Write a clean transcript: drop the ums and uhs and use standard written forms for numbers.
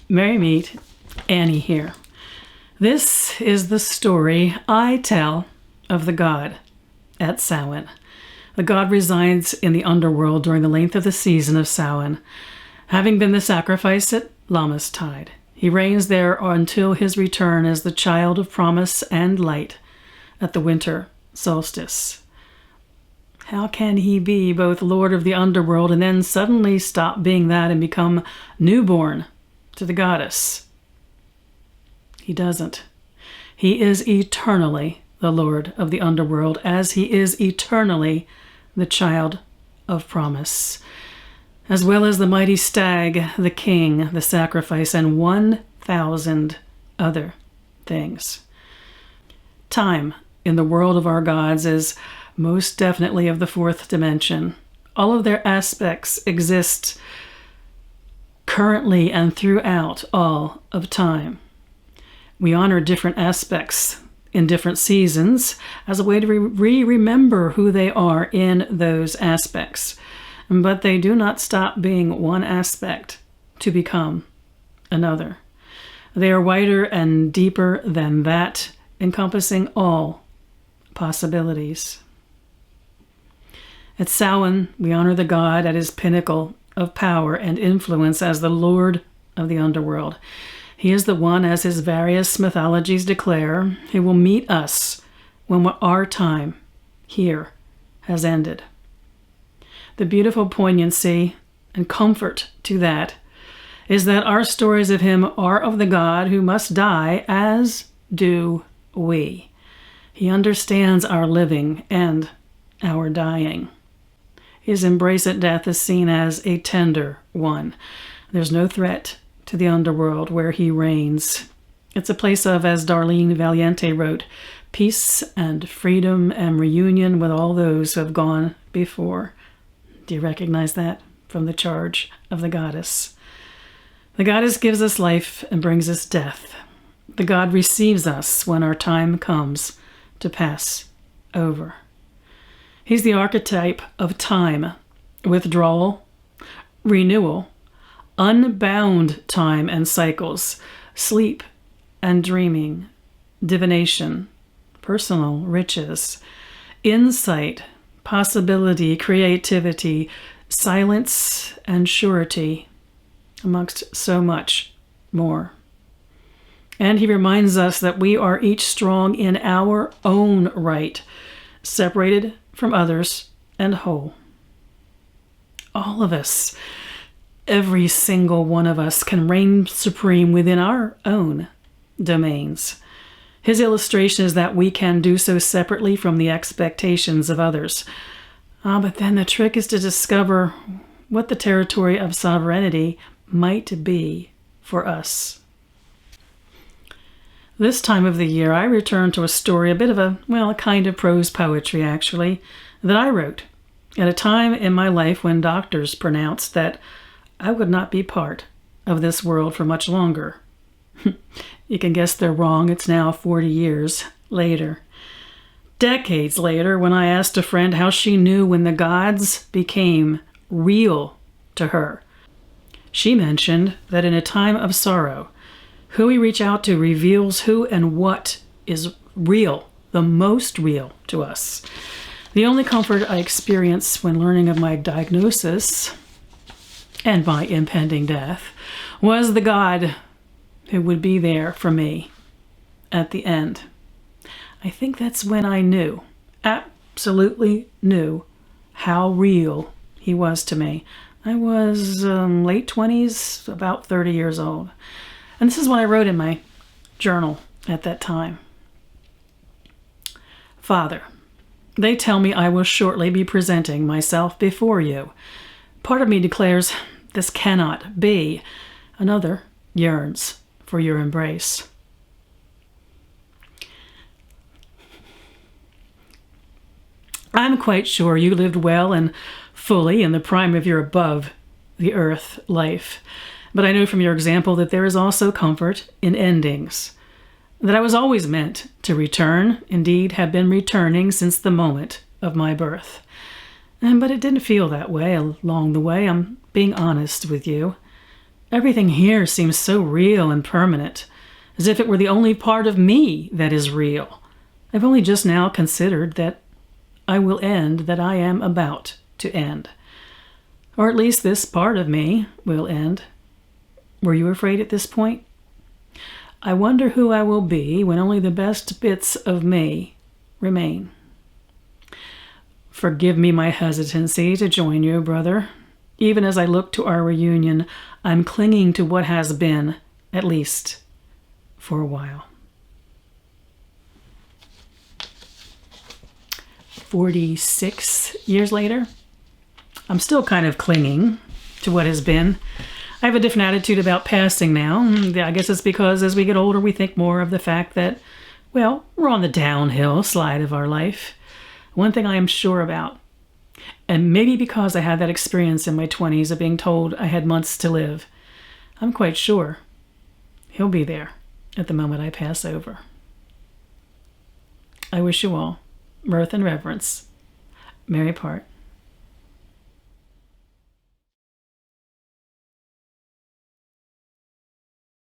Merry meet, Annie here. This is the story I tell of the god at Samhain. The god resides in the underworld during the length of the season of Samhain, having been the sacrifice at Lammas tide. He reigns there until his return as the child of promise and light at the winter solstice. How can he be both lord of the underworld and then suddenly stop being that and become newborn to the goddess? He doesn't. He is eternally the lord of the underworld, as he is eternally the child of promise, as well as the mighty stag, the king, the sacrifice, and 1,000 other things. Time in the world of our gods is most definitely of the fourth dimension. All of their aspects exist currently and throughout all of time. We honor different aspects in different seasons as a way to remember who they are in those aspects. But they do not stop being one aspect to become another. They are wider and deeper than that, encompassing all possibilities. At Samhain, we honor the god at his pinnacle of power and influence as the lord of the underworld. He is the one, as his various mythologies declare, who will meet us when our time here has ended. The beautiful poignancy and comfort to that is that our stories of him are of the God who must die, as do we. He understands our living and our dying. His embrace at death is seen as a tender one. There's no threat to the underworld where he reigns. It's a place of, as Darlene Valiente wrote, peace and freedom and reunion with all those who have gone before. Do you recognize that from the charge of the goddess? The goddess gives us life and brings us death. The god receives us when our time comes to pass over. He's the archetype of time, withdrawal, renewal, unbound time and cycles, sleep and dreaming, divination, personal riches, insight, possibility, creativity, silence, and surety, amongst so much more. And he reminds us that we are each strong in our own right, separated from others and whole. All of us, every single one of us, can reign supreme within our own domains. His illustration is that we can do so separately from the expectations of others. But then the trick is to discover what the territory of sovereignty might be for us. This time of the year, I return to a story, a kind of prose poetry, actually, that I wrote at a time in my life when doctors pronounced that I would not be part of this world for much longer. You can guess they're wrong. It's now 40 years later. Decades later, when I asked a friend how she knew when the gods became real to her, she mentioned that in a time of sorrow, who we reach out to reveals who and what is real, the most real to us. The only comfort I experienced when learning of my diagnosis and my impending death was the God who would be there for me at the end. I think that's when I knew, absolutely knew, how real he was to me. I was late 20s, about 30 years old. And this is what I wrote in my journal at that time. Father, they tell me I will shortly be presenting myself before you. Part of me declares this cannot be. Another yearns for your embrace. I'm quite sure you lived well and fully in the prime of your above the earth life. But I know from your example that there is also comfort in endings, that I was always meant to return, indeed have been returning since the moment of my birth. But it didn't feel that way along the way. I'm being honest with you. Everything here seems so real and permanent, as if it were the only part of me that is real. I've only just now considered that I will end that I am about to end. Or at least this part of me will end. Were you afraid at this point? I wonder who I will be when only the best bits of me remain. Forgive me my hesitancy to join you, brother. Even as I look to our reunion, I'm clinging to what has been, at least for a while. 46 years later, I'm still kind of clinging to what has been. I have a different attitude about passing now. I guess it's because as we get older, we think more of the fact that, well, we're on the downhill slide of our life. One thing I am sure about, and maybe because I had that experience in my 20s of being told I had months to live, I'm quite sure he'll be there at the moment I pass over. I wish you all mirth and reverence. Merry part.